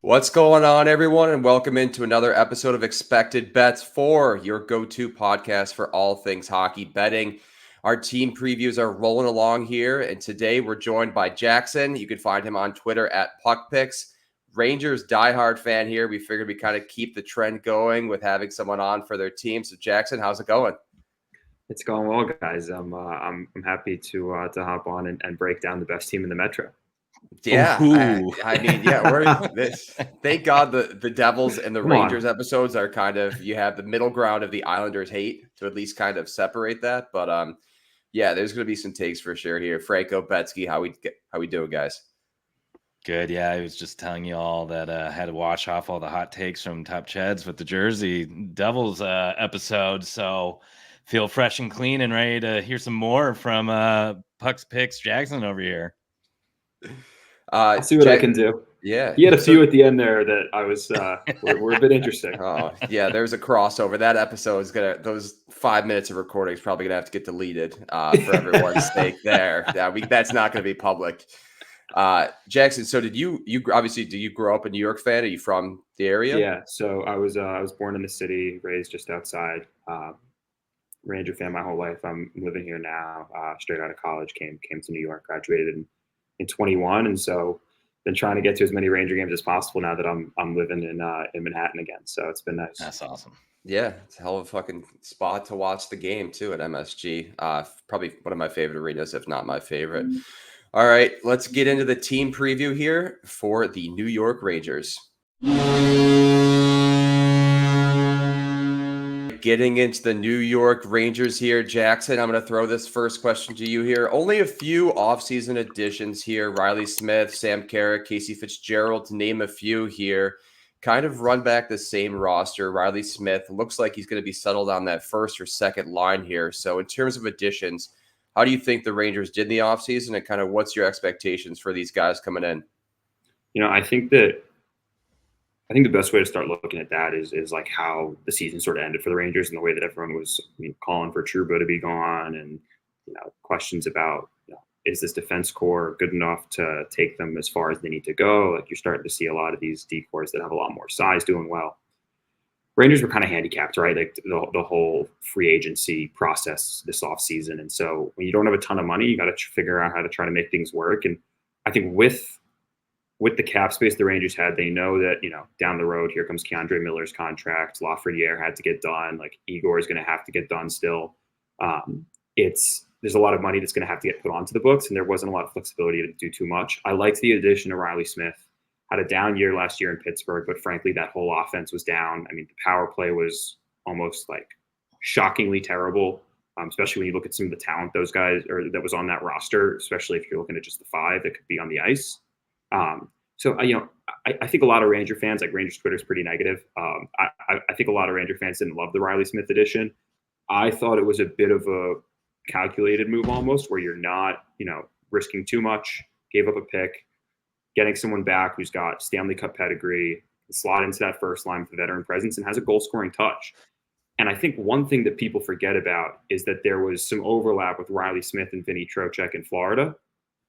What's going on, everyone, and welcome into another episode of Expected Bets for your go-to podcast for all things hockey betting. Our team previews are rolling along here, and today we're joined by Jackson. You can find him on Twitter at PuckPicks. Rangers diehard fan here. We figured we kind of keep the trend going with having someone on for their team. So, Jackson, how's it going? It's going well, guys. I'm happy to hop on and break down the best team in the Metro. Yeah, Ooh. we're this. Thank God the Devils and the Come on. Rangers episodes are kind of, you have the middle ground of the Islanders hate to at least kind of separate that. But yeah, there's going to be some takes for sure here. Franco, Betsky, how we doing, guys? Good. Yeah, I was just telling you all that I had to wash off all the hot takes from Top Cheds with the Jersey Devils episode. So feel fresh and clean and ready to hear some more from Puck's Picks Jackson over here. I'll see what I can do. Yeah, he had a few at the end there that I was were a bit interesting. Oh yeah, there's a crossover. That episode is those 5 minutes of recording is probably gonna have to get deleted for everyone's sake. There, that's not gonna be public. Jackson, so did you obviously, do you grow up a New York fan? Are you from the area? Yeah, so I was born in the city, raised just outside. Ranger fan my whole life. I'm living here now. Straight out of college, came to New York, graduated in 21, and so been trying to get to as many Ranger games as possible now that I'm living in Manhattan again. So it's been nice. That's awesome. Yeah, it's a hell of a fucking spot to watch the game too at MSG. Probably one of my favorite arenas, if not my favorite. All right, let's get into the team preview here for the New York Rangers. Getting into the New York Rangers here, Jackson, I'm going to throw this first question to you here. Only a few offseason additions here. Riley Smith, Sam Carrick, Casey Fitzgerald, to name a few here. Kind of run back the same roster. Riley Smith looks like he's going to be settled on that first or second line here. So in terms of additions, how do you think the Rangers did in the offseason, and kind of what's your expectations for these guys coming in? I think the best way to start looking at that is like how the season sort of ended for the Rangers and the way that everyone was calling for Trouba to be gone, and questions about is this defense core good enough to take them as far as they need to go? Like, you're starting to see a lot of these D-cores that have a lot more size doing well. Rangers were kind of handicapped, right? Like the whole free agency process this offseason. And so when you don't have a ton of money, you got to figure out how to try to make things work. And I think with the cap space the Rangers had, they know that, down the road, here comes Keandre Miller's contract. Lafreniere had to get done. Like, Igor is going to have to get done still. There's a lot of money that's going to have to get put onto the books, and there wasn't a lot of flexibility to do too much. I liked the addition of Riley Smith. Had a down year last year in Pittsburgh, but frankly, that whole offense was down. I mean, the power play was almost like shockingly terrible, especially when you look at some of the talent those guys that was on that roster, especially if you're looking at just the five that could be on the ice. So I think a lot of Ranger fans, like, Rangers Twitter is pretty negative. I think a lot of Ranger fans didn't love the Riley Smith addition. I thought it was a bit of a calculated move almost, where you're not, risking too much, gave up a pick, getting someone back who's got Stanley Cup pedigree, slot into that first line with a veteran presence, and has a goal-scoring touch. And I think one thing that people forget about is that there was some overlap with Riley Smith and Vinny Trocheck in Florida.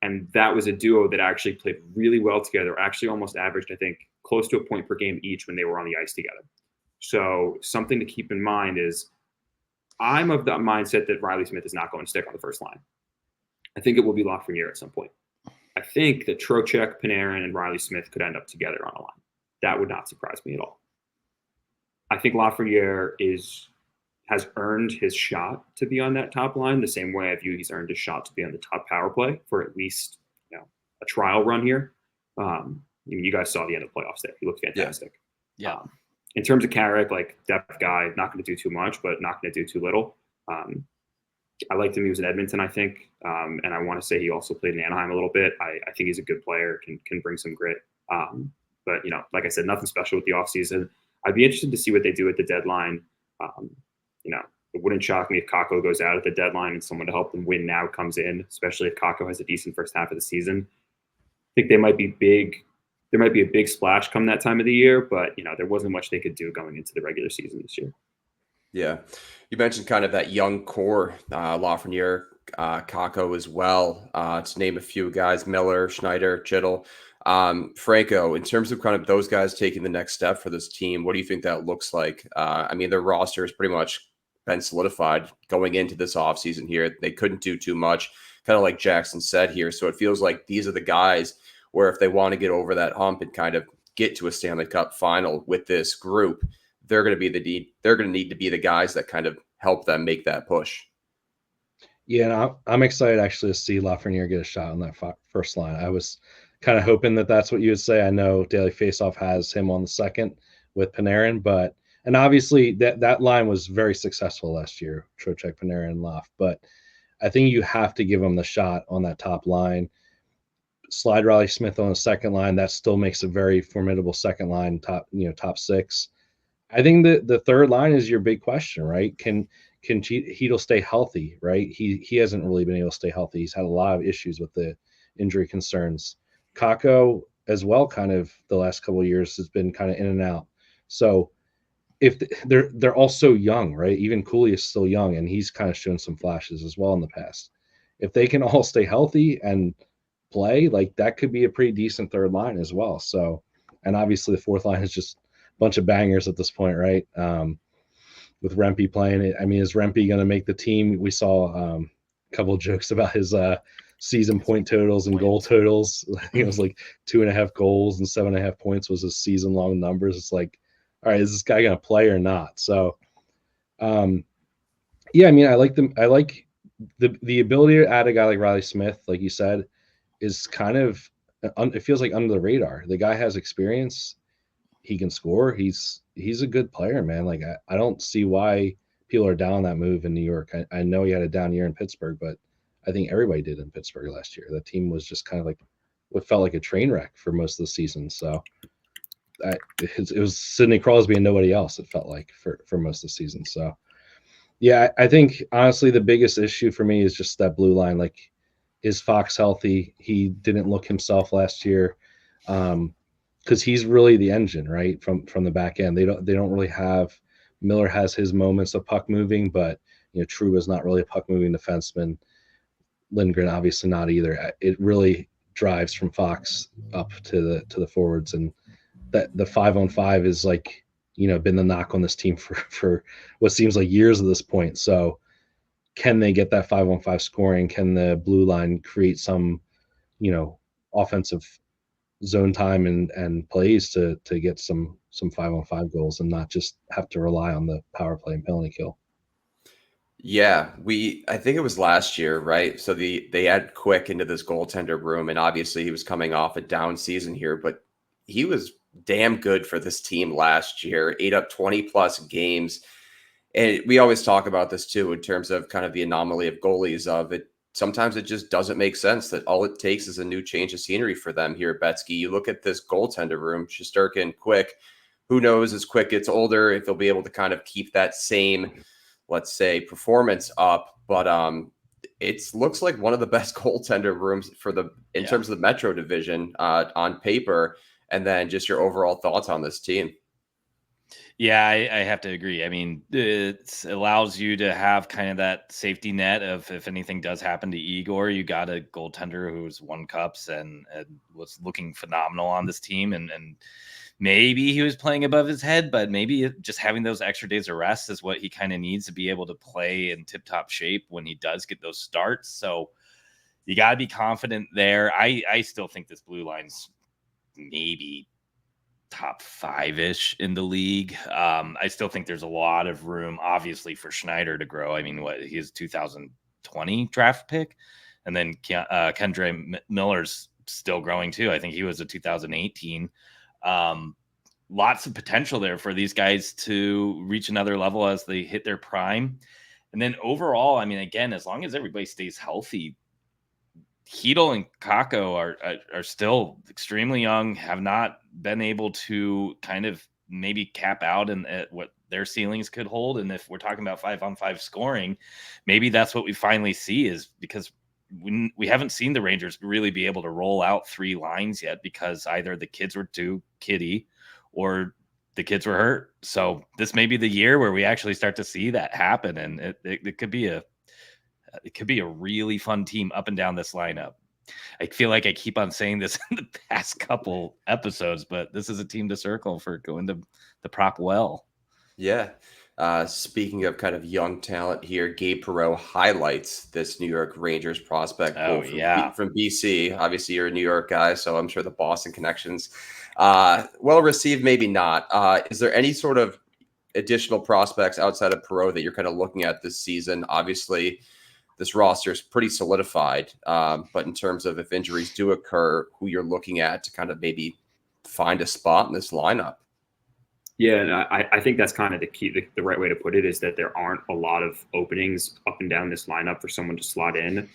And that was a duo that actually played really well together, actually almost averaged, I think, close to a point per game each when they were on the ice together. So something to keep in mind is I'm of the mindset that Riley Smith is not going to stick on the first line. I think it will be Lafreniere at some point. I think that Trocheck, Panarin, and Riley Smith could end up together on a line. That would not surprise me at all. I think Lafreniere has earned his shot to be on that top line the same way I view he's earned his shot to be on the top power play for at least a trial run here. You guys saw the end of the playoffs there. He looked fantastic. Yeah. In terms of Carrick, like, depth guy, not going to do too much, but not going to do too little. I liked him. He was in Edmonton, I think. And I want to say he also played in Anaheim a little bit. I think he's a good player, can bring some grit. But, like I said, nothing special with the offseason. I'd be interested to see what they do at the deadline. It wouldn't shock me if Kakko goes out at the deadline and someone to help them win now comes in, especially if Kakko has a decent first half of the season. I think they might be big. There might be a big splash come that time of the year, but there wasn't much they could do going into the regular season this year. Yeah. You mentioned kind of that young core, Lafreniere, Kakko as well. To name a few guys, Miller, Schneider, Chittle. Franco, in terms of kind of those guys taking the next step for this team, what do you think that looks like? I mean, their roster has pretty much been solidified going into this offseason here. They couldn't do too much, kind of like Jackson said here. So it feels like these are the guys where if they want to get over that hump and kind of get to a Stanley Cup final with this group, they're going to be they're going to need to be the guys that kind of help them make that push. Yeah, and I'm excited actually to see Lafreniere get a shot on that first line. I was kind of hoping that that's what you would say. I know Daily Faceoff has him on the second with Panarin, but and obviously that line was very successful last year, Trocheck, Panarin, Laf. But I think you have to give him the shot on that top line. Slide Riley Smith on the second line. That still makes a very formidable second line, top six. I think the third line is your big question, right? Can Chytil stay healthy, right? He hasn't really been able to stay healthy. He's had a lot of issues with the injury concerns. Kakko as well, kind of the last couple of years has been kind of in and out. So if they're all so young, right? Even Cooley is still young, and he's kind of shown some flashes as well in the past. If they can all stay healthy and play, like that could be a pretty decent third line as well. So, and obviously the fourth line is just a bunch of bangers at this point, right? With Rempe playing it, I mean, is Rempe going to make the team? We saw a couple of jokes about his season point totals and goal totals. I think it was like 2.5 goals and 7.5 points was his season long numbers. It's like, all right, is this guy going to play or not? So, yeah, I mean, I like them. I like the ability to add a guy like Riley Smith, like you said, is kind of it feels like under the radar. The guy has experience. He can score. He's a good player, man. Like I don't see why people are down on that move in New York. I know he had a down year in Pittsburgh, but I think everybody did in Pittsburgh last year. The team was just kind of like what felt like a train wreck for most of the season. So it was Sidney Crosby and nobody else. It felt like for most of the season. So yeah, I think honestly the biggest issue for me is just that blue line. Like, is Fox healthy? He didn't look himself last year. Because he's really the engine, right? From the back end. They don't really have Miller has his moments of puck moving, but Trouba is not really a puck moving defenseman. Lindgren obviously not either. It really drives from Fox up to the forwards, and that the 5-on-5 is like been the knock on this team for what seems like years at this point. So can they get that 5-on-5 scoring? Can the blue line create some offensive zone time and plays to get some 5-on-5 goals and not just have to rely on the power play and penalty kill? Yeah, I think it was last year, right? So they had Quick into this goaltender room, and obviously he was coming off a down season here, but he was damn good for this team last year, ate up 20 plus games. And we always talk about this too, in terms of kind of the anomaly of goalies of it. Sometimes it just doesn't make sense that all it takes is a new change of scenery for them here at Betsky. You look at this goaltender room, Shesterkin, Quick. Who knows as Quick gets older if they'll be able to kind of keep that same, let's say, performance up. But it looks like one of the best goaltender rooms in terms of the Metro division on paper. And then just your overall thoughts on this team. Yeah, I have to agree. I mean, it allows you to have kind of that safety net of if anything does happen to Igor, you got a goaltender who's won cups and was looking phenomenal on this team. And maybe he was playing above his head, but maybe just having those extra days of rest is what he kind of needs to be able to play in tip-top shape when he does get those starts. So you got to be confident there. I still think this blue line's maybe top 5-ish in the league. I still think there's a lot of room, obviously, for Schneider to grow. I mean, his 2020 draft pick, and then Kendre Miller's still growing too. I think he was a 2018. Lots of potential there for these guys to reach another level as they hit their prime. And then overall, I mean, again, as long as everybody stays healthy, Chytil and Kakko are still extremely young, have not been able to kind of maybe cap out at what their ceilings could hold. And if we're talking about 5-on-5 scoring, maybe that's what we finally see, is because we haven't seen the Rangers really be able to roll out 3 lines yet because either the kids were too kiddie or the kids were hurt. So this may be the year where we actually start to see that happen. And it could be a really fun team up and down this lineup. I feel like I keep on saying this in the past couple episodes, but this is a team to circle for going to the prop well. Yeah. Speaking of kind of young talent here, Gabe Perreault highlights this New York Rangers prospect Oh, pool yeah. from BC. Obviously, you're a New York guy, so I'm sure the Boston connections well received, maybe not. Is there any sort of additional prospects outside of Perreault that you're kind of looking at this season? Obviously, this roster is pretty solidified, but in terms of if injuries do occur, who you're looking at to kind of maybe find a spot in this lineup? Yeah, and I think that's kind of the key. The right way to put it is that there aren't a lot of openings up and down this lineup for someone to slot in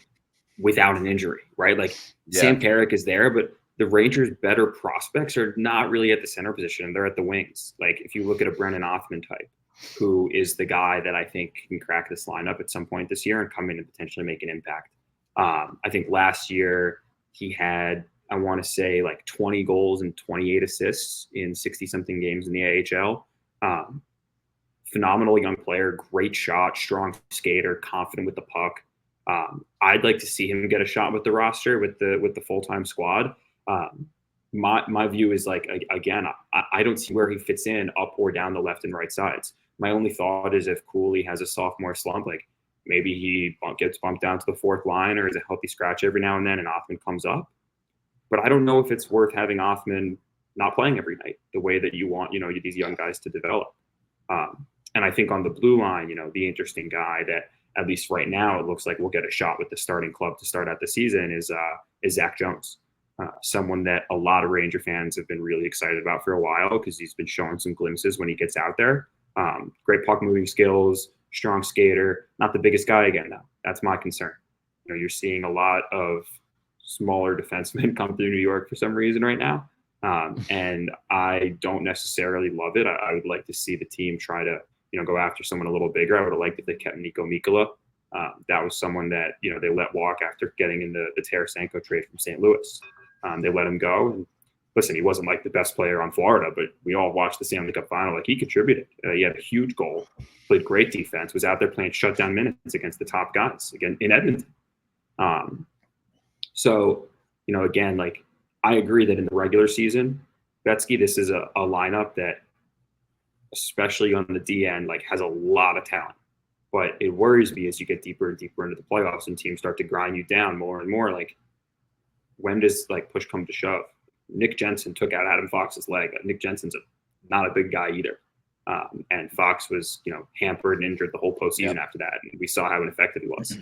without an injury, right? Like Yeah. Sam Carrick is there, but the Rangers' better prospects are not really at the center position. They're at the wings. Like if you look at a Brennan Othman type, who is the guy that I think can crack this lineup at some point this year and come in and potentially make an impact. I think last year he had, I want to say, like 20 goals and 28 assists in 60 something games in the AHL. Phenomenal young player, great shot, strong skater, confident with the puck. I'd like to see him get a shot with the roster with the full time squad. My view is like, again, I don't see where he fits in up or down the left and right sides. My only thought is if Cooley has a sophomore slump, like maybe he gets bumped down to the fourth line or is a healthy scratch every now and then, and Othman comes up. But I don't know if it's worth having Othman not playing every night the way that you want, these young guys to develop. And I think on the blue line, the interesting guy that at least right now it looks like we'll get a shot with the starting club to start out the season is Zach Jones, someone that a lot of Ranger fans have been really excited about for a while because he's been showing some glimpses when he gets out there. Great puck moving skills, strong skater, not the biggest guy again though. That's my concern. You're seeing a lot of smaller defensemen come through New York for some reason right now. And I don't necessarily love it. I would like to see the team try to, go after someone a little bigger. I would have liked if they kept Nico Mikkola. That was someone that, they let walk after getting in the Tarasenko trade from St. Louis. They let him go. And listen, he wasn't like the best player on Florida, but we all watched the Stanley Cup final. Like he contributed. He had a huge goal, played great defense, was out there playing shutdown minutes against the top guys again in Edmonton. So, again, like I agree that in the regular season, Betsky, this is a lineup that, especially on the D end, like has a lot of talent. But it worries me as you get deeper and deeper into the playoffs and teams start to grind you down more and more. Like, when does like push come to shove? Nick Jensen took out Adam Fox's leg. Nick Jensen's not a big guy either. And Fox was, hampered and injured the whole postseason after that. And we saw how ineffective he was.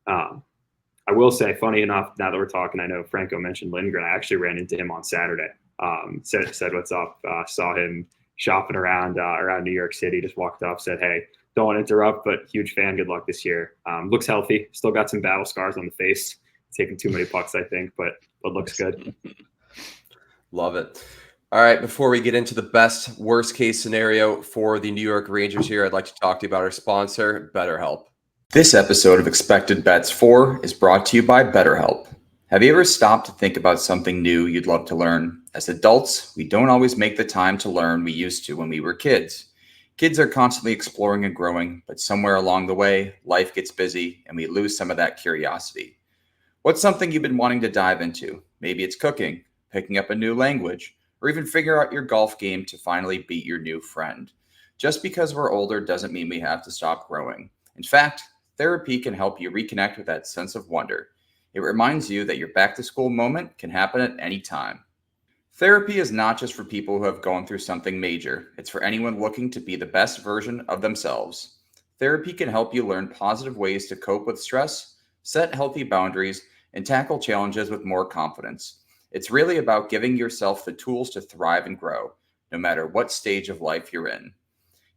I will say, funny enough, now that we're talking, I know Franco mentioned Lindgren. I actually ran into him on Saturday. Said what's up. Saw him shopping around New York City. Just walked up, said, "Hey, don't want to interrupt, but huge fan. Good luck this year. Looks healthy. Still got some battle scars on the face. Taking too many pucks, I think, but looks good." Love it. All right, before we get into the best worst case scenario for the New York Rangers here, I'd like to talk to you about our sponsor, BetterHelp. This episode of Expected Bets 4 is brought to you by BetterHelp. Have you ever stopped to think about something new you'd love to learn? As adults, we don't always make the time to learn we used to when we were kids. Kids are constantly exploring and growing, but somewhere along the way, life gets busy and we lose some of that curiosity. What's something you've been wanting to dive into? Maybe it's cooking, picking up a new language, or even figure out your golf game to finally beat your new friend. Just because we're older doesn't mean we have to stop growing. In fact, therapy can help you reconnect with that sense of wonder. It reminds you that your back-to-school moment can happen at any time. Therapy is not just for people who have gone through something major. It's for anyone looking to be the best version of themselves. Therapy can help you learn positive ways to cope with stress, set healthy boundaries, and tackle challenges with more confidence. It's really about giving yourself the tools to thrive and grow, no matter what stage of life you're in.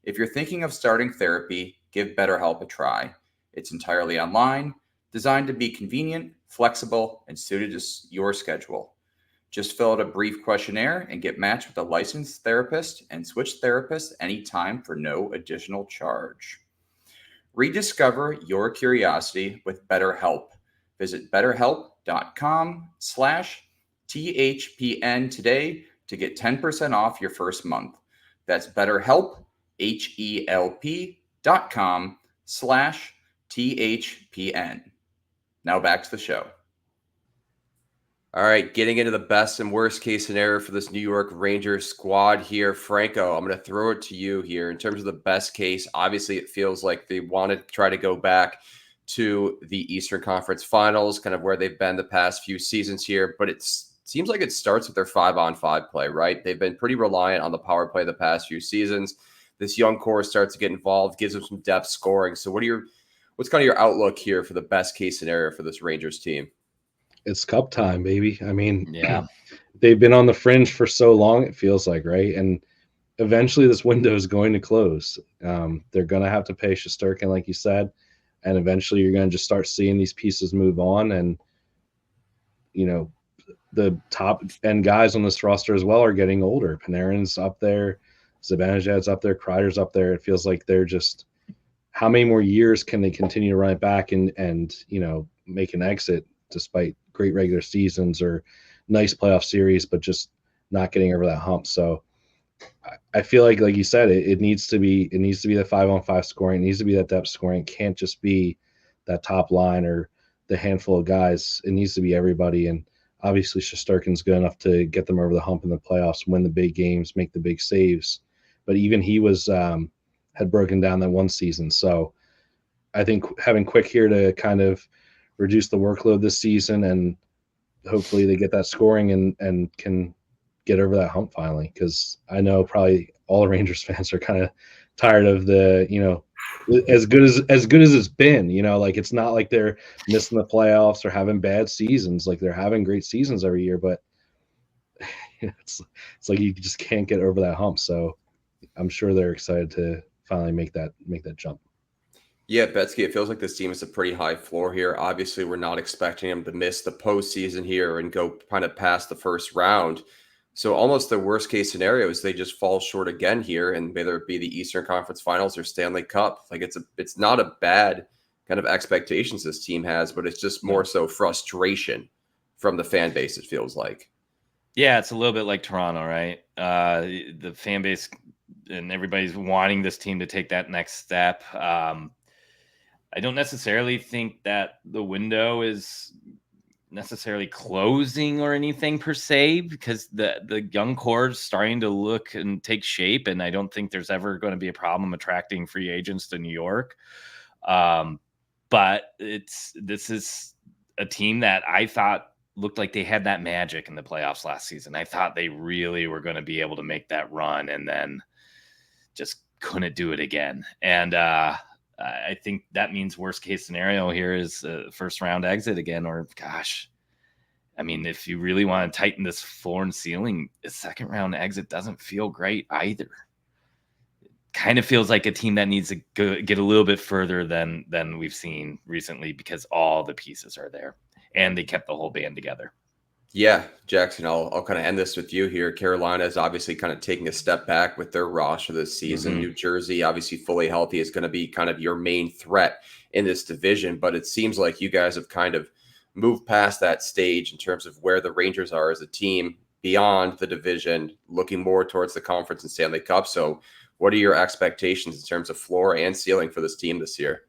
If you're thinking of starting therapy, give BetterHelp a try. It's entirely online, designed to be convenient, flexible, and suited to your schedule. Just fill out a brief questionnaire and get matched with a licensed therapist and switch therapists anytime for no additional charge. Rediscover your curiosity with BetterHelp. Visit betterhelp.com/THPN today to get 10% off your first month. That's BetterHelp, HELP.com/THPN. Now back to the show. All right, getting into the best and worst case scenario for this New York Rangers squad here. Franco, I'm going to throw it to you here. In terms of the best case, obviously it feels like they want to try to go back to the Eastern Conference Finals, kind of where they've been the past few seasons here. But it seems like it starts with their 5-on-5 play, right? They've been pretty reliant on the power play the past few seasons. This young core starts to get involved, gives them some depth scoring. So what's kind of your outlook here for the best case scenario for this Rangers team? It's cup time, baby. I mean, Yeah. they've been on the fringe for so long, it feels like, right? And eventually this window is going to close. They're going to have to pay Shesterkin, like you said, and eventually you're going to just start seeing these pieces move on. And, you know, the top end guys on this roster as well are getting older. Panarin's up there, Zibanejad's up there, Kreider's up there. It feels like they're just, how many more years can they continue to run it back and you know, make an exit despite great regular seasons or nice playoff series, but just not getting over that hump. So I feel like you said, it needs to be the 5-on-5 scoring. It needs to be that depth scoring. It can't just be that top line or the handful of guys. It needs to be everybody. And obviously Shesterkin's good enough to get them over the hump in the playoffs, win the big games, make the big saves. But even he was had broken down that one season. So I think having Quick here to kind of reduce the workload this season, and hopefully they get that scoring and can get over that hump finally. Because I know probably all the Rangers fans are kind of tired of the, you know, as good as it's been, you know, like it's not like they're missing the playoffs or having bad seasons. Like they're having great seasons every year, but it's like you just can't get over that hump. So I'm sure they're excited to finally make that jump. Yeah, Betsky, it feels like this team is a pretty high floor here. Obviously, we're not expecting them to miss the postseason here and go kind of past the first round. So almost the worst case scenario is they just fall short again here, and whether it be the Eastern Conference Finals or Stanley Cup. Like it's not a bad kind of expectations this team has, but it's just more so frustration from the fan base, it feels like. Yeah, it's a little bit like Toronto, right? The fan base and everybody's wanting this team to take that next step. I don't necessarily think that the window is necessarily closing or anything per se, because the young core is starting to look and take shape, and I don't think there's ever going to be a problem attracting free agents to New York. But this is a team that I thought looked like they had that magic in the playoffs last season. I thought they really were going to be able to make that run, and then just couldn't do it again. And I think that means worst case scenario here is first round exit again, or gosh, I mean, if you really want to tighten this floor and ceiling, a second round exit doesn't feel great either. It kind of feels like a team that needs to get a little bit further than we've seen recently, because all the pieces are there and they kept the whole band together. Yeah, Jackson, I'll kind of end this with you here. Carolina is obviously kind of taking a step back with their roster this season. Mm-hmm. New Jersey, obviously fully healthy, is going to be kind of your main threat in this division. But it seems like you guys have kind of moved past that stage in terms of where the Rangers are as a team beyond the division, looking more towards the conference and Stanley Cup. So what are your expectations in terms of floor and ceiling for this team this year?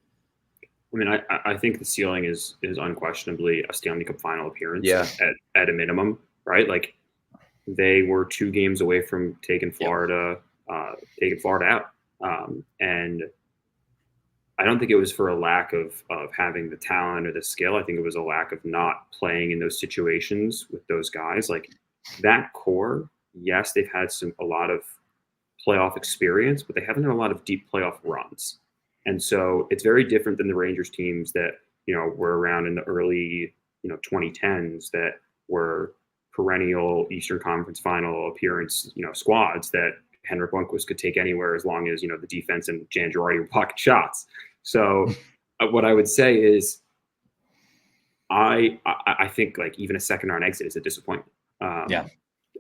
I mean, I think the ceiling is unquestionably a Stanley Cup final appearance at a minimum, right? Like they were 2 games away from taking Florida out. And I don't think it was for a lack of having the talent or the skill. I think it was a lack of not playing in those situations with those guys. Like that core, yes, they've had a lot of playoff experience, but they haven't had a lot of deep playoff runs. And so it's very different than the Rangers teams that, you know, were around in the early, 2010s that were perennial Eastern Conference final appearance, squads that Henrik Lundqvist could take anywhere as long as, the defense and Jan Girardi were pocket shots. So what I would say is I think like even a second round exit is a disappointment. And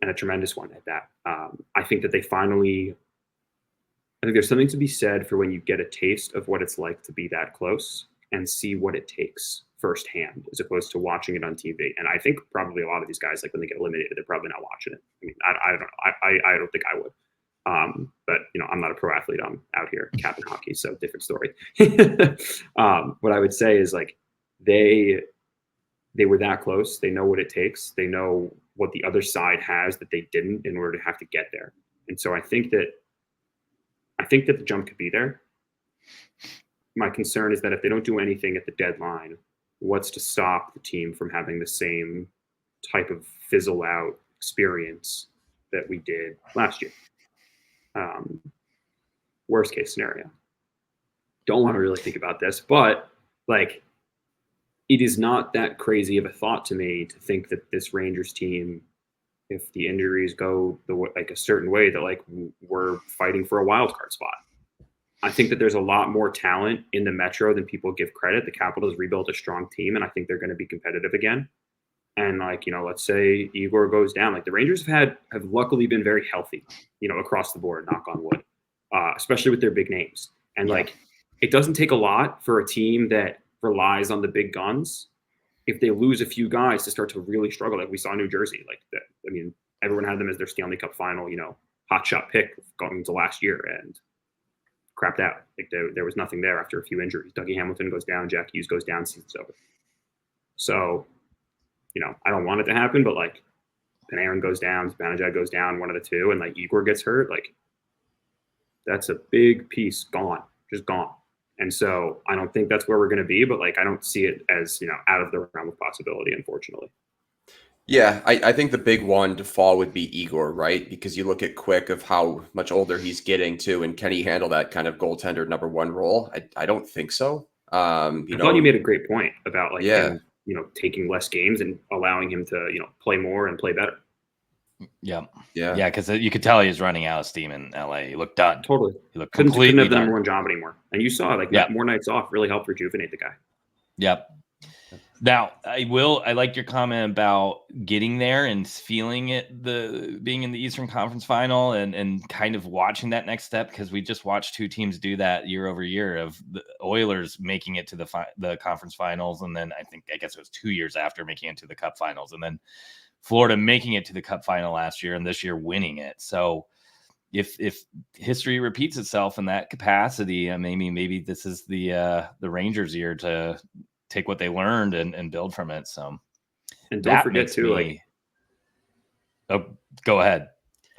a tremendous one at that. I think that I think there's something to be said for when you get a taste of what it's like to be that close and see what it takes firsthand, as opposed to watching it on TV. And I think probably a lot of these guys, like when they get eliminated, they're probably not watching it. I mean, I don't know. I don't think I would. But I'm not a pro athlete. I'm out here capping hockey, so different story. What I would say is like they they were that close. They know what it takes. They know what the other side has that they didn't in order to have to get there. And so I think that the jump could be there. My concern is that if they don't do anything at the deadline, what's to stop the team from having the same type of fizzle out experience that we did last year? Worst case scenario. Don't want to really think about this, but like, it is not that crazy of a thought to me to think that this Rangers team, if the injuries go like a certain way, that like we're fighting for a wild card spot. I think that there's a lot more talent in the Metro than people give credit. The Capitals rebuilt a strong team, and I think they're going to be competitive again. And like, let's say Igor goes down. Like the Rangers have luckily been very healthy, across the board, knock on wood, especially with their big names. And like, it doesn't take a lot for a team that relies on the big guns. If they lose a few guys to start to really struggle, like we saw New Jersey, like that. I mean, everyone had them as their Stanley Cup final, hot shot pick going into last year, and crapped out. Like there was nothing there after a few injuries. Dougie Hamilton goes down, Jack Hughes goes down, season's over. So, I don't want it to happen, but like Panarin goes down, Zibanejad goes down, one of the two, and like Igor gets hurt, like that's a big piece gone, just gone. And so I don't think that's where we're going to be, but like I don't see it as, out of the realm of possibility, unfortunately. Yeah, I think the big one to fall would be Igor, right? Because you look at Quick of how much older he's getting too, and can he handle that kind of goaltender number one role? I don't think so. I thought you made a great point about like him, taking less games and allowing him to, play more and play better. Yeah. Because you could tell he was running out of steam in LA. He looked done. Totally. He looked couldn't completely have the done. number one job anymore. And you saw like more nights off really helped rejuvenate the guy. Yep. Now I like your comment about getting there and feeling it, being in the Eastern Conference Final and kind of watching that next step, because we just watched two teams do that year over year, of the Oilers making it to the conference finals, and then I guess it was 2 years after making it to the Cup finals, and then Florida making it to the Cup final last year, and this year winning it. So if history repeats itself in that capacity, maybe this is the Rangers' year to take what they learned and build from it. So, and don't forget too, go ahead.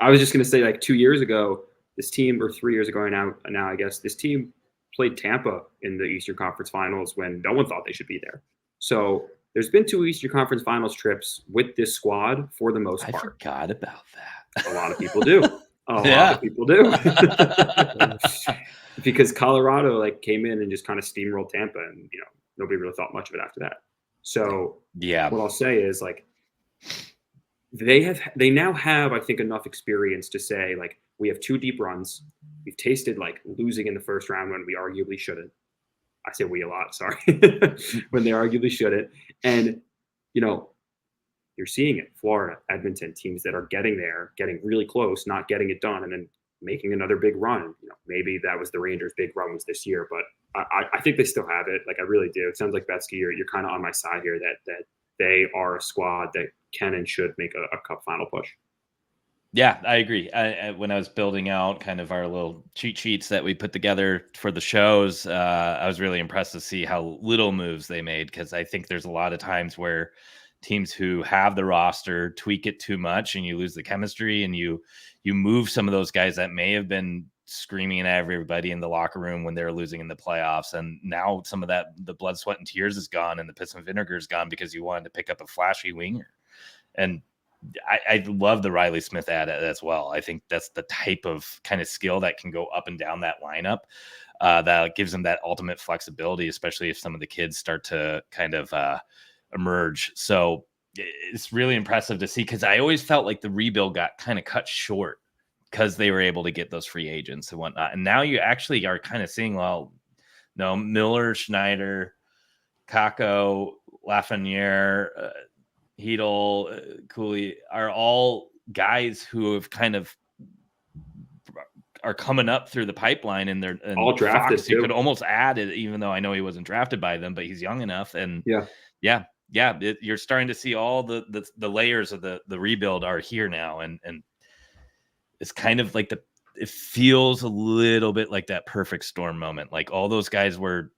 I was just going to say, like 2 years ago, this team, or 3 years ago now, I guess this team played Tampa in the Eastern Conference Finals when no one thought they should be there. So there's been 2 Eastern Conference Finals trips with this squad for the most part. I forgot about that. A lot of people do. A lot of people do. Because Colorado came in and just kind of steamrolled Tampa, and nobody really thought much of it after that. So what I'll say is they now have, I think, enough experience to say we have 2 deep runs. We've tasted losing in the first round when we arguably shouldn't. I say we a lot, sorry, when they arguably shouldn't. And, you're seeing it. Florida, Edmonton, teams that are getting there, getting really close, not getting it done, and then making another big run. Maybe that was the Rangers' big run was this year, but I think they still have it. I really do. It sounds like Betsky, you're kind of on my side here, that they are a squad that can and should make a Cup final push. Yeah, I agree. When I was building out kind of our little cheat sheets that we put together for the shows, I was really impressed to see how little moves they made, because I think there's a lot of times where teams who have the roster tweak it too much and you lose the chemistry, and you move some of those guys that may have been screaming at everybody in the locker room when they're losing in the playoffs. And now some of that, the blood, sweat, and tears is gone, and the piss and vinegar is gone because you wanted to pick up a flashy winger. And I love the Riley Smith ad as well. I think that's the type of kind of skill that can go up and down that lineup, that gives them that ultimate flexibility, especially if some of the kids start to kind of emerge. So it's really impressive to see, because I always felt like the rebuild got kind of cut short because they were able to get those free agents and whatnot. And now you actually are kind of seeing, Miller, Schneider, Kakko, Lafreniere, Hedel, Cooley are all guys who have kind of are coming up through the pipeline, and they're all drafted. Fox, you could almost add it, even though I know he wasn't drafted by them, but he's young enough. And you're starting to see all the layers of the rebuild are here now, and it's kind of like it feels a little bit like that perfect storm moment. Like all those guys were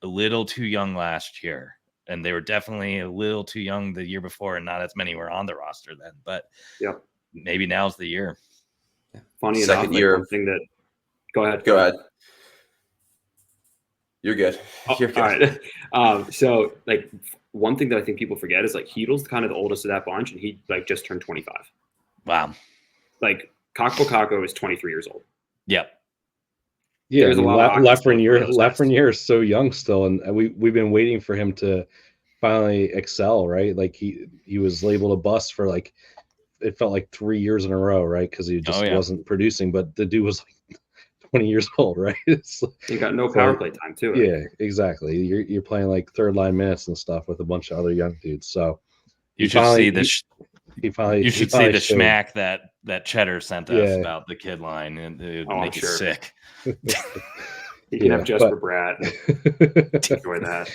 a little too young last year, and they were definitely a little too young the year before, and not as many were on the roster then. But Yep. maybe now's the year. Funny Second enough, year. like one thing that go ahead. Go ahead. You're good. Oh, You're good. all right. So like one thing that I think people forget is like Heedle's kind of the oldest of that bunch, and he like just turned 25. Wow. Like Kakpo is 23 years old. Yep. Yeah, There's a lot of Lafreniere is so young still, and we've been waiting for him to finally excel, right? Like he was labeled a bust for like it felt like 3 years in a row, right? Because he just wasn't producing, but the dude was like 20 years old, right? He got no power play time too. Yeah, exactly. You're playing like third line minutes and stuff with a bunch of other young dudes. So you should see the schmack that Cheddar sent us about the kid line, and it would make you sick. You can have Jesper Bratt. Enjoy that.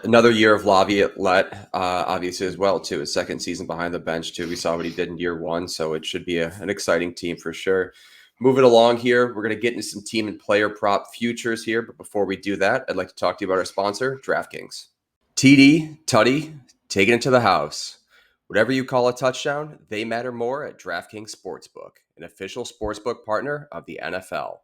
Another year of Laviolette, obviously as well too. His second season behind the bench too. We saw what he did in year one, so it should be an exciting team for sure. Moving along here, we're going to get into some team and player prop futures here, but before we do that, I'd like to talk to you about our sponsor, DraftKings. TD, Tutty, take it to the house. Whatever you call a touchdown, they matter more at DraftKings Sportsbook, an official sportsbook partner of the NFL.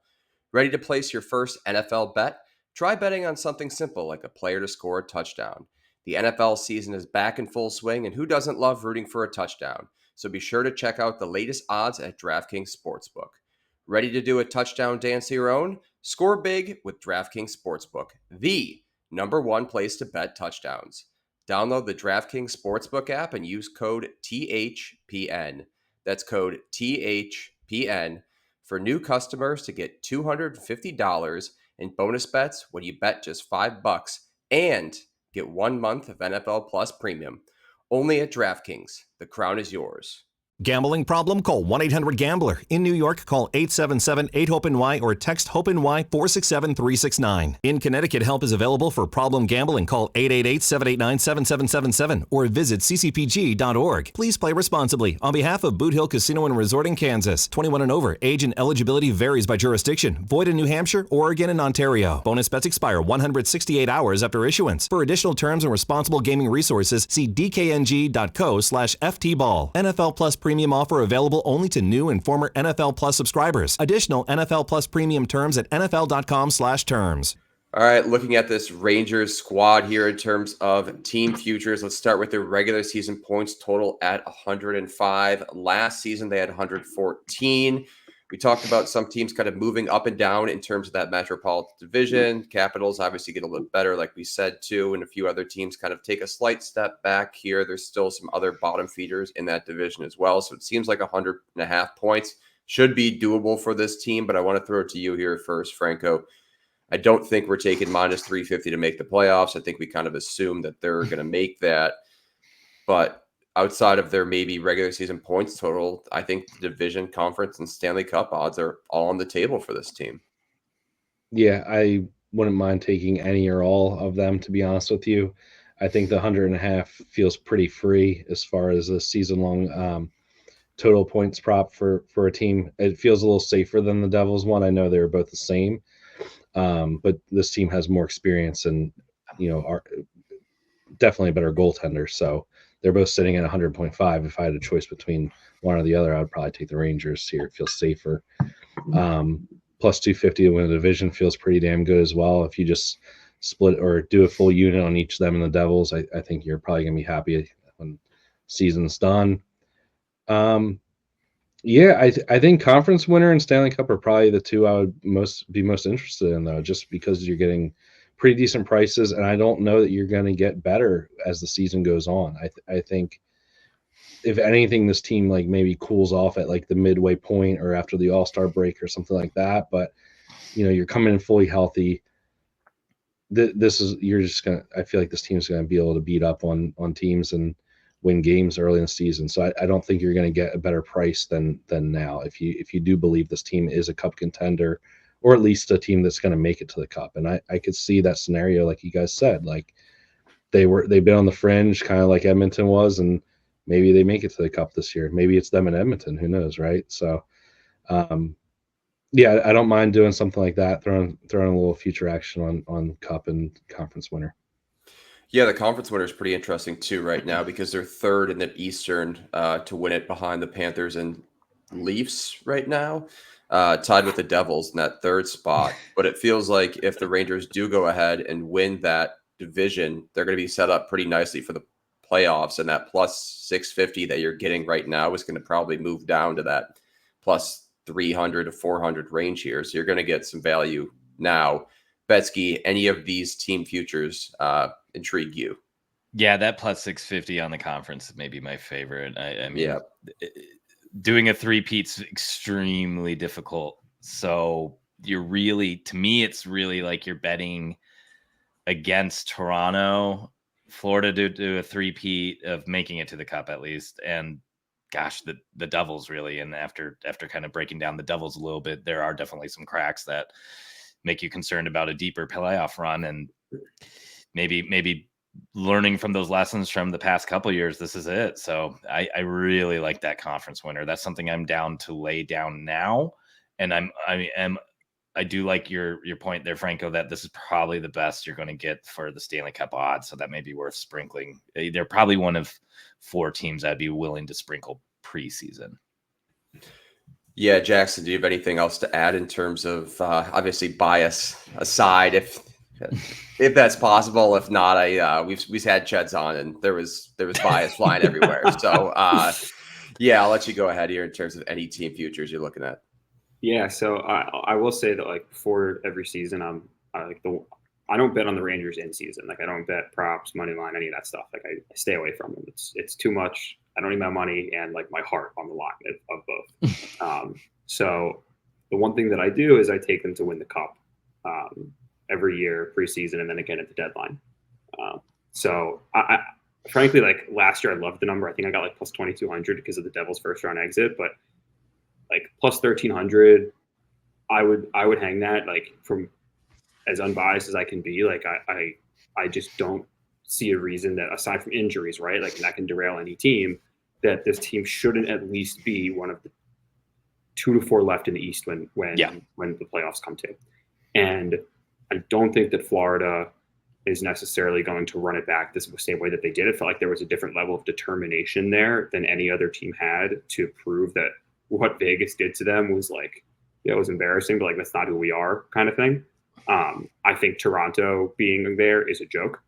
Ready to place your first NFL bet? Try betting on something simple like a player to score a touchdown. The NFL season is back in full swing, and who doesn't love rooting for a touchdown? So be sure to check out the latest odds at DraftKings Sportsbook. Ready to do a touchdown dance of your own? Score big with DraftKings Sportsbook, the #1 place to bet touchdowns. Download the DraftKings Sportsbook app and use code THPN. That's code THPN for new customers to get $250 in bonus bets when you bet just $5 and get 1 month of NFL Plus Premium. Only at DraftKings. The crown is yours. Gambling problem? Call 1-800-GAMBLER. In New York, call 877-8-HOPE-NY or text HOPE-NY 467-369. In Connecticut, help is available for problem gambling. Call 888-789-7777 or visit ccpg.org. Please play responsibly. On behalf of Boot Hill Casino and Resort in Kansas, 21 and over. Age and eligibility varies by jurisdiction. Void in New Hampshire, Oregon, and Ontario. Bonus bets expire 168 hours after issuance. For additional terms and responsible gaming resources, see dkng.co/ftball. NFL Plus Premium offer available only to new and former NFL Plus subscribers. Additional NFL Plus Premium terms at nfl.com/terms. All right, looking at this Rangers squad here in terms of team futures, let's start with their regular season points total at 105. Last season, they had 114. We talked about some teams kind of moving up and down in terms of that Metropolitan Division. Capitals obviously get a little better, like we said, too, and a few other teams kind of take a slight step back here. There's still some other bottom feeders in that division as well, so it seems like 100.5 points should be doable for this team, but I want to throw it to you here first, Franco. I don't think we're taking minus 350 to make the playoffs. I think we kind of assume that they're going to make that, but outside of their maybe regular season points total, I think the division, conference, and Stanley Cup odds are all on the table for this team. Yeah, I wouldn't mind taking any or all of them, to be honest with you. I think the 100.5 feels pretty free as far as a season-long total points prop for a team. It feels a little safer than the Devils one. I know they were both the same, but this team has more experience and, are definitely a better goaltender. So they're both sitting at 100.5. If I had a choice between one or the other, I would probably take the Rangers here. It feels safer. Plus 250 to win the division feels pretty damn good as well. If you just split or do a full unit on each of them and the Devils, I think you're probably going to be happy when season's done. I think conference winner and Stanley Cup are probably the two I would be most interested in, though, just because you're getting pretty decent prices, and I don't know that you're going to get better as the season goes on. I think if anything, this team like maybe cools off at like the midway point or after the All-Star break or something like that. But you're coming in fully healthy. I feel like this team's going to be able to beat up on teams and win games early in the season. So I don't think you're going to get a better price than now. If you do believe this team is a cup contender, or at least a team that's going to make it to the cup. And I could see that scenario, like you guys said, like they've been on the fringe, kind of like Edmonton was, and maybe they make it to the cup this year. Maybe it's them in Edmonton, who knows, right? So I don't mind doing something like that, throwing a little future action on cup and conference winner. Yeah, the conference winner is pretty interesting too right now because they're third in the Eastern to win it behind the Panthers and Leafs right now, tied with the Devils in that third spot. But it feels like if the Rangers do go ahead and win that division, they're going to be set up pretty nicely for the playoffs. And that plus 650 that you're getting right now is going to probably move down to that plus 300 to 400 range here. So you're going to get some value now. Betsky, any of these team futures intrigue you? Yeah, that plus 650 on the conference may be my favorite. I mean, Yeah. doing a three-peat's extremely difficult. So you're really, to me, it's really like you're betting against Toronto, Florida to do a three-peat of making it to the Cup at least, and gosh, the Devils really. And after kind of breaking down the Devils a little bit, there are definitely some cracks that make you concerned about a deeper playoff run, and maybe learning from those lessons from the past couple of years, this is it. So I really like that conference winner. That's something I'm down to lay down now. And I do like your point there, Franco, that this is probably the best you're going to get for the Stanley Cup odds. So that may be worth sprinkling. They're probably one of 4 teams I'd be willing to sprinkle preseason. Yeah, Jackson, do you have anything else to add in terms of obviously bias aside, if that's possible? If not, we've had Cheds on and there was bias flying everywhere. So yeah, I'll let you go ahead here in terms of any team futures you're looking at. Yeah, so I will say that like before every season, I don't bet on the Rangers in season. Like I don't bet props, money line, any of that stuff. Like I stay away from them. It's too much. I don't need my money and like my heart on the line of both. So the one thing that I do is I take them to win the Cup every year preseason and then again at the deadline. So I frankly, like last year, I loved the number. I think I got like plus 2,200 because of the Devils' first round exit, but like plus 1,300, I would hang that like from as unbiased as I can be. Like I just don't see a reason that aside from injuries, right? Like that can derail any team, that this team shouldn't at least be one of the 2 to 4 left in the East when the playoffs come to. And I don't think that Florida is necessarily going to run it back the same way that they did. It felt like there was a different level of determination there than any other team had to prove that what Vegas did to them was like, it was embarrassing, but like, that's not who we are kind of thing. I think Toronto being there is a joke.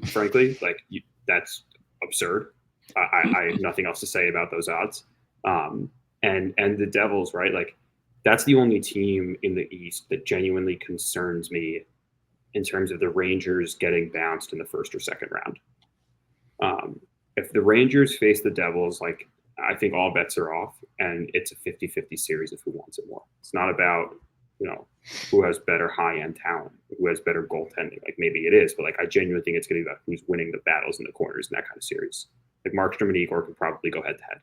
Frankly, like that's absurd. I have nothing else to say about those odds. And the Devils, right? Like that's the only team in the East that genuinely concerns me in terms of the Rangers getting bounced in the first or second round. If the Rangers face the Devils, like I think all bets are off, and it's a 50-50 series of who wants it more. It's not about, who has better high-end talent, who has better goaltending. Like maybe it is, but like I genuinely think it's going to be about who's winning the battles in the corners in that kind of series. Like Markstrom and Igor could probably go head-to-head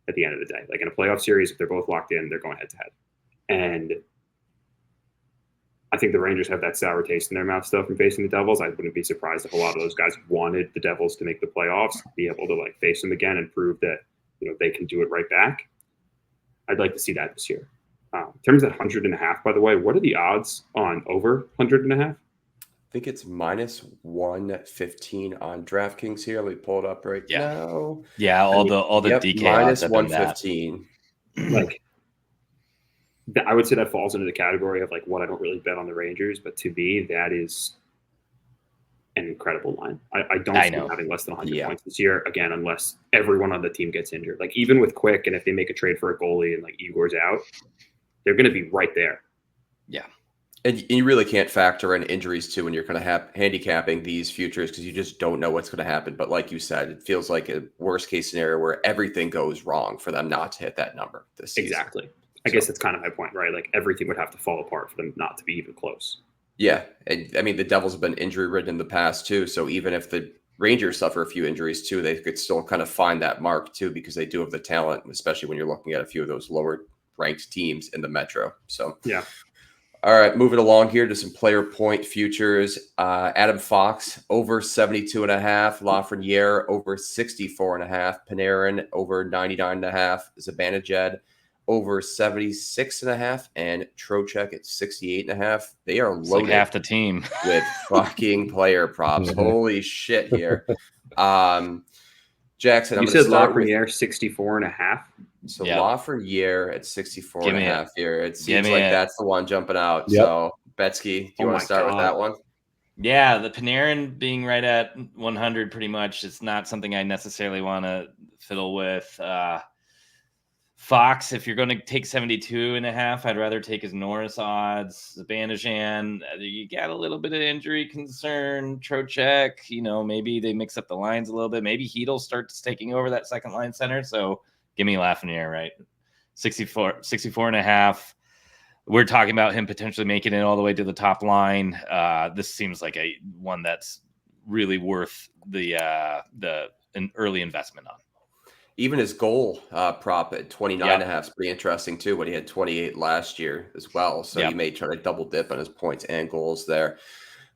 at the end of the day. Like in a playoff series, if they're both locked in, they're going head-to-head. And I think the Rangers have that sour taste in their mouth still from facing the Devils. I wouldn't be surprised if a lot of those guys wanted the Devils to make the playoffs, be able to like face them again and prove that they can do it right back. I'd like to see that this year. In terms of 100.5, by the way, what are the odds on over 100.5? I think it's minus 115 on DraftKings here. Let me pull it up right now. Yeah, all the DK minus odds 115. Like I would say that falls into the category of like what I don't really bet on the Rangers, but to me that is an incredible line. I don't see them having less than 100 points this year again, unless everyone on the team gets injured. Like even with Quick, and if they make a trade for a goalie and like Igor's out, they're going to be right there. Yeah. And you really can't factor in injuries too when you're kind of handicapping these futures because you just don't know what's going to happen. But like you said, it feels like a worst case scenario where everything goes wrong for them not to hit that number this season. Exactly. I guess that's kind of my point, right? Like everything would have to fall apart for them not to be even close. Yeah. And I mean, the Devils have been injury ridden in the past too. So even if the Rangers suffer a few injuries too, they could still kind of find that mark too, because they do have the talent, especially when you're looking at a few of those lower ranked teams in the Metro. So, yeah. All right, moving along here to some player point futures. Adam Fox over 72.5, Lafreniere over 64.5, Panarin over 99.5, Zibanejad over 76.5 and Trocheck at 68.5. They are It's like loaded half the team. with fucking player props. Holy shit here. Jackson, I'm You going to said start with Lafreniere 64.5. so Yep. Lafreniere at 64 Give and a me it. half here. It Give seems me like it. that's the one jumping out. Yep. So Betsky, do you Oh want my to start with God. that one? Yeah, the Panarin being right at 100 pretty much is not something I necessarily want to fiddle with. Fox, if you're going to take 72.5, I'd rather take his Norris odds. Zibanejad, you got a little bit of injury concern. Trocheck, maybe they mix up the lines a little bit. Maybe Heedle starts taking over that second line center. So give me Lafreniere, right? 64.5. We're talking about him potentially making it all the way to the top line. This seems like one that's really worth an early investment on. Even his goal prop at 29.5 is pretty interesting too. When he had 28 last year as well, so you may try to double dip on his points and goals there.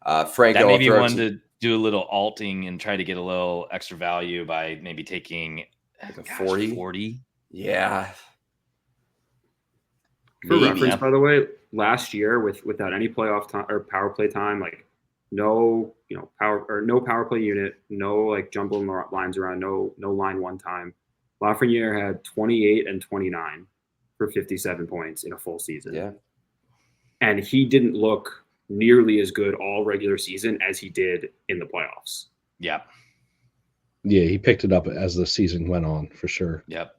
Franco, that may be one to do a little alting and try to get a little extra value by maybe taking like a 40. 40. Yeah. For Maybe. reference, by the way, last year without any playoff time or power play time, like no power play unit, no like jumbling lines around, no line one time. Lafreniere had 28 and 29 for 57 points in a full season. Yeah. And he didn't look nearly as good all regular season as he did in the playoffs. Yeah. Yeah, he picked it up as the season went on for sure. Yep.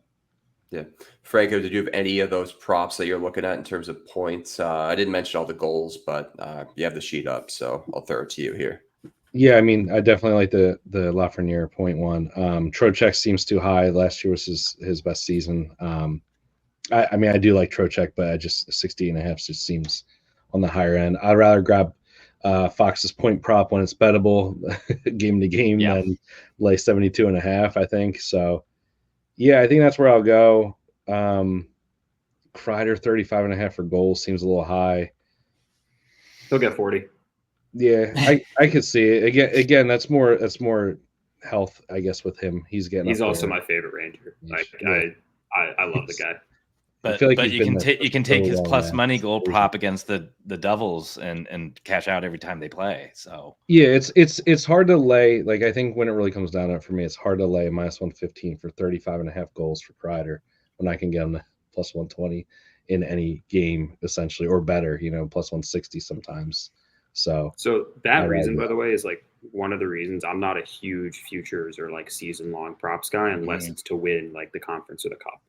Yeah. Franco, did you have any of those props that you're looking at in terms of points? I didn't mention all the goals, but you have the sheet up, so I'll throw it to you here. Yeah, I mean, I definitely like the Lafreniere point one. Trocheck seems too high. Last year was his best season. I mean, I do like Trocheck, but I just 60.5 just seems on the higher end. I'd rather grab Fox's point prop when it's bettable game to game than lay 72.5, I think. So, yeah, I think that's where I'll go. Kreider 35.5 for goals seems a little high. He'll get 40. Yeah, I could see it. Again, that's more health, I guess, with him. He's also my favorite Ranger. Like I love the guy. But, feel like but you can take his well, plus man. money goal prop against the Devils and cash out every time they play. So yeah, it's hard to lay. Like I think when it really comes down to it for me, it's hard to lay minus 115 for 35.5 goals for Kreider when I can get him to plus 120 in any game essentially, or better. Plus 160 sometimes. So that reason, by the way, is like one of the reasons I'm not a huge futures or like season long props guy unless it's to win like the conference or the cup.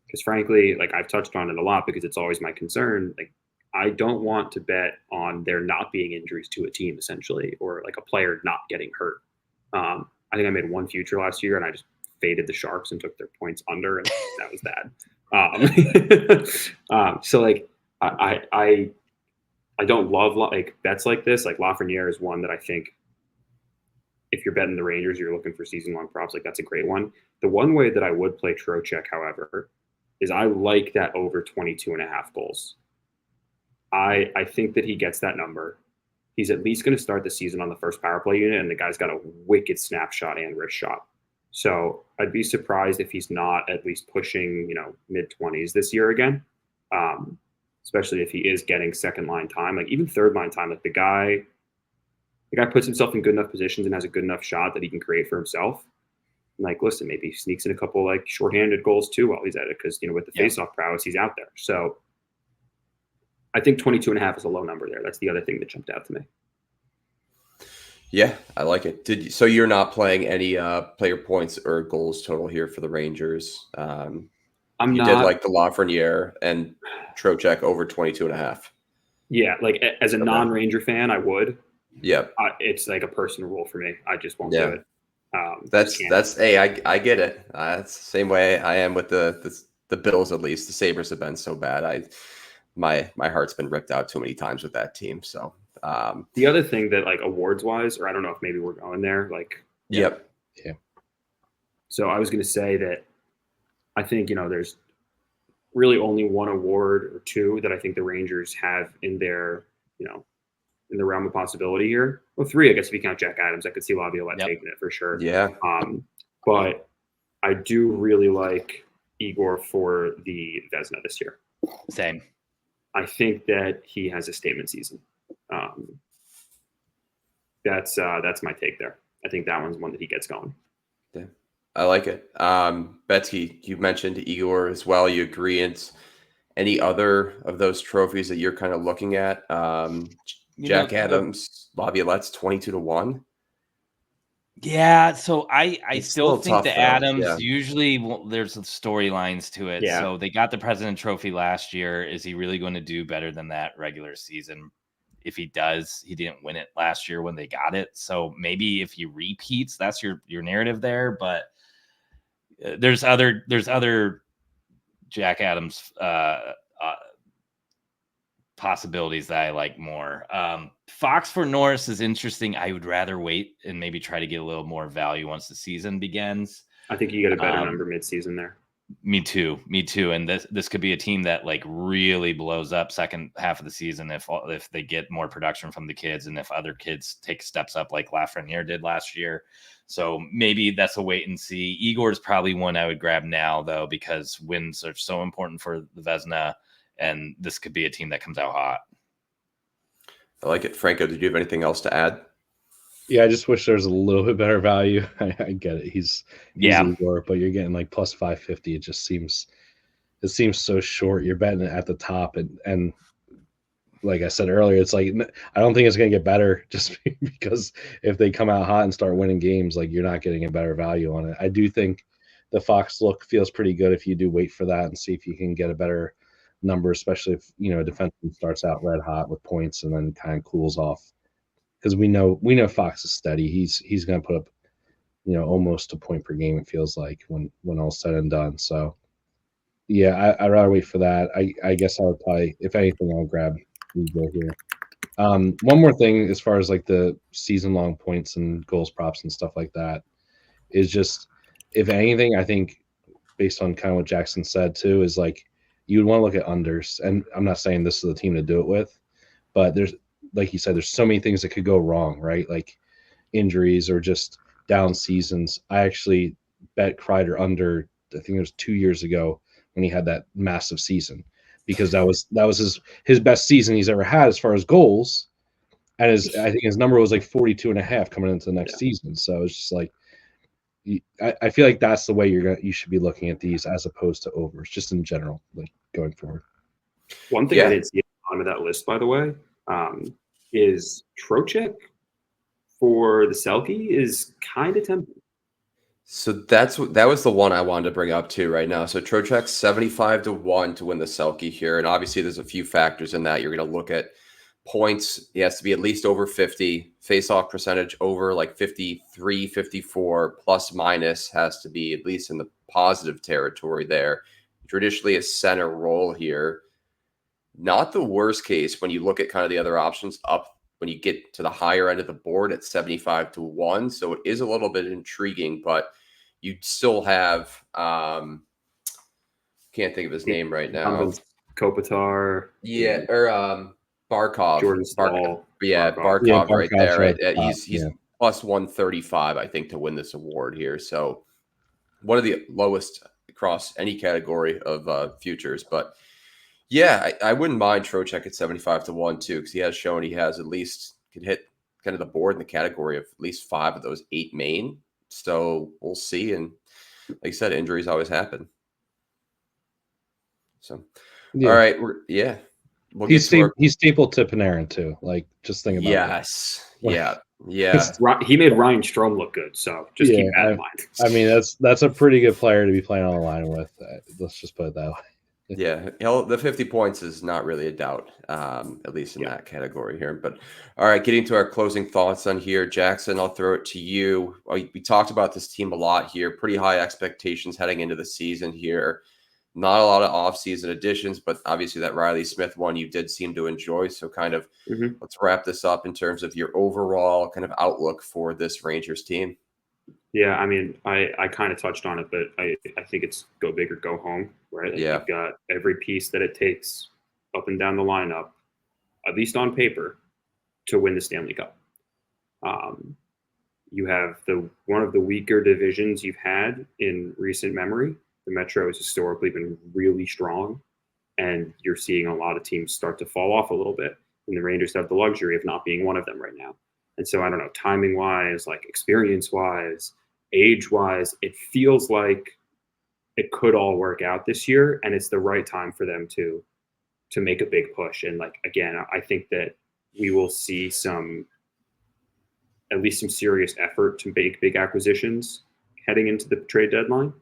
Because frankly, like I've touched on it a lot because it's always my concern. Like I don't want to bet on there not being injuries to a team essentially, or like a player not getting hurt. I think I made one future last year and I just faded the Sharks and took their points under, and that was bad. So like I don't love like bets like this. Like Lafreniere is one that I think if you're betting the Rangers, you're looking for season-long props. Like that's a great one. The one way that I would play Trocheck, however, is I like that over 22.5 goals. I think that he gets that number. He's at least going to start the season on the first power play unit, and the guy's got a wicked snapshot and wrist shot. So I'd be surprised if he's not at least pushing, mid-20s this year again. Especially if he is getting second line time, like even third line time. Like the guy puts himself in good enough positions and has a good enough shot that he can create for himself. And like, listen, maybe he sneaks in a couple like shorthanded goals too while he's at it because with the faceoff prowess, he's out there. So I think 22.5 is a low number there. That's the other thing that jumped out to me. Yeah, I like it. So you're not playing any player points or goals total here for the Rangers? You did like the Lafreniere and Trocheck over 22.5. Yeah, like as a non-Ranger fan, I would. Yep. It's like a personal rule for me. I just won't do it. Hey, I get it. It's the same way I am with the Bills. At least the Sabres have been so bad. My heart's been ripped out too many times with that team. So the other thing that like awards wise, or I don't know if maybe we're going there. Like yeah. So I was going to say that I think there's really only one award or two that I think the Rangers have in their in the realm of possibility here. Well, three, I guess, if you count Jack Adams. I could see Laviolette taking it for sure. Yeah. But I do really like Igor for the Vezina this year. Same. I think that he has a statement season. That's my take there. I think that one's one that he gets going. Yeah, I like it. Betsy, you mentioned Igor as well. You agree? And any other of those trophies that you're kind of looking at? Jack Adams, Laviolette's 22-1. Yeah, so I It's still still think tough, the though. Adams Yeah. usually there's some storylines to it. Yeah. So they got the President Trophy last year. Is he really going to do better than that regular season? If he does, he didn't win it last year when they got it. So maybe if he repeats, that's your narrative there. But there's other Jack Adams possibilities that I like more. Fox for Norris is interesting. I would rather wait and maybe try to get a little more value once the season begins. I think you get a better number mid-season there. Me too. And this could be a team that like really blows up second half of the season if they get more production from the kids and if other kids take steps up like Lafreniere did last year. So maybe that's a wait and see. Igor's probably one I would grab now though, because wins are so important for the Vezina. And this could be a team that comes out hot. I like it. Franco, did you have anything else to add? Yeah, I just wish there was a little bit better value. I get it. He's Igor, but you're getting like plus 550. It seems so short. You're betting it at the top, and like I said earlier, it's like I don't think it's going to get better just because if they come out hot and start winning games, like you're not getting a better value on it. I do think the Fox look feels pretty good if you do wait for that and see if you can get a better number, especially if a defenseman starts out red hot with points and then kind of cools off. Because we know Fox is steady. He's going to put up, almost a point per game. It feels like when all's said and done. So, yeah, I'd rather wait for that. I guess I would probably, if anything, I'll grab Igor here. One more thing, as far as like the season long points and goals props and stuff like that, is just if anything, I think based on kind of what Jackson said too, is like you would want to look at unders. And I'm not saying this is the team to do it with, but there's, like you said, there's so many things that could go wrong, right? Like injuries or just down seasons. I actually bet Kreider under, I think it was 2 years ago when he had that massive season, because that was his best season he's ever had as far as goals. And I think his number was like 42.5 coming into the next season. So it's just like, I feel like that's the way you should be looking at these as opposed to overs, just in general, like going forward. One thing I didn't see at the bottom of that list, by the way, is Trocheck for the Selke is kind of tempting. So that was the one I wanted to bring up too right now. So Trocheck's 75-1 to win the Selke here, and obviously there's a few factors in that. You're going to look at points. He has to be at least over 50. Face-off percentage over like 53, 54. Plus minus has to be at least in the positive territory there. Traditionally a center role here. Not the worst case when you look at kind of the other options up when you get to the higher end of the board at 75-1. So it is a little bit intriguing, but you still have can't think of his name right now. Kopitar. Yeah, or Barkov. Jordan Staal. Barkov right there. Right? He's yeah. plus 135, I think, to win this award here. So one of the lowest across any category of futures. But yeah, I wouldn't mind Trocheck at 75-1 too, because he has shown he has at least can hit kind of the board in the category of at least 5 of those 8 main. So we'll see. And like you said, injuries always happen. So, all right. We'll he's stapled to Panarin too. Like, just think about yes. that. Yeah. He made Ryan Strome look good. So just keep that in mind. I mean, that's a pretty good player to be playing on the line with. Let's just put it that way. Yeah, the 50 points is not really a doubt, at least in that category here. But all right, getting to our closing thoughts on here, Jackson, I'll throw it to you. We talked about this team a lot here. Pretty high expectations heading into the season here. Not a lot of offseason additions, but obviously that Riley Smith one you did seem to enjoy. So kind of let's wrap this up in terms of your overall kind of outlook for this Rangers team. Yeah, I mean, I kind of touched on it, but I think it's go big or go home, right? Like you've got every piece that it takes up and down the lineup, at least on paper, to win the Stanley Cup. You have one of the weaker divisions you've had in recent memory, The Metro has historically been really strong, and you're seeing a lot of teams start to fall off a little bit. And the Rangers have the luxury of not being one of them right now. And so I don't know, timing wise, like experience wise, age wise, it feels like it could all work out this year, and it's the right time for them to make a big push. And like again, I think that we will see at least some serious effort to make big acquisitions heading into the trade deadline.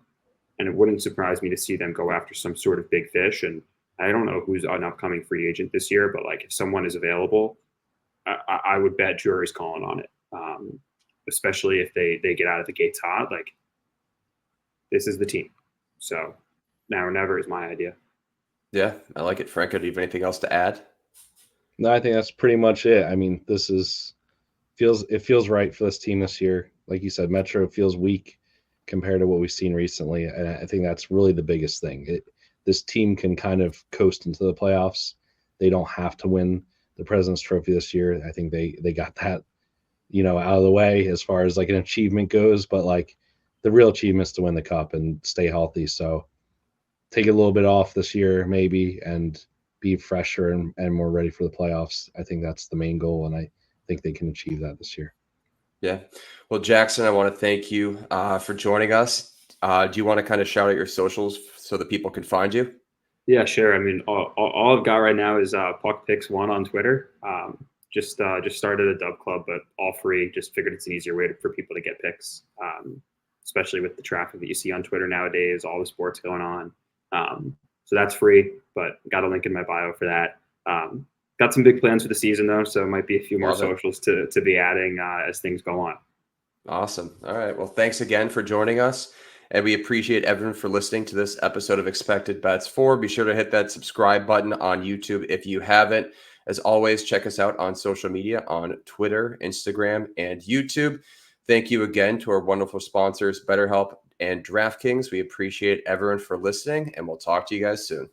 And it wouldn't surprise me to see them go after some sort of big fish. And I don't know who's an upcoming free agent this year, but like if someone is available, I would bet Drury's calling on it, especially if they get out of the gates hot. Like, this is the team. So now or never is my idea. Yeah, I like it. Franco, do you have anything else to add? No, I think that's pretty much it. I mean, it feels right for this team this year. Like you said, Metro feels weak compared to what we've seen recently, and I think that's really the biggest thing. This team can kind of coast into the playoffs. They don't have to win the President's Trophy this year. I think they got that, out of the way as far as like an achievement goes. But like the real achievement is to win the cup and stay healthy. So take a little bit off this year maybe and be fresher and more ready for the playoffs. I think that's the main goal, and I think they can achieve that this year. Yeah. Well, Jackson, I want to thank you for joining us. Do you want to kind of shout out your socials so that people can find you? Yeah, sure. I mean, all I've got right now is PuckPicks1 on Twitter. Just started a Dub Club, but all free. Just figured it's an easier way for people to get picks, especially with the traffic that you see on Twitter nowadays, all the sports going on. So that's free, but got a link in my bio for that. Got some big plans for the season, though, so it might be a few more socials to be adding as things go on. Awesome. All right. Well, thanks again for joining us. And we appreciate everyone for listening to this episode of Expected Bets 4. Be sure to hit that subscribe button on YouTube if you haven't. As always, check us out on social media on Twitter, Instagram, and YouTube. Thank you again to our wonderful sponsors, BetterHelp and DraftKings. We appreciate everyone for listening, and we'll talk to you guys soon.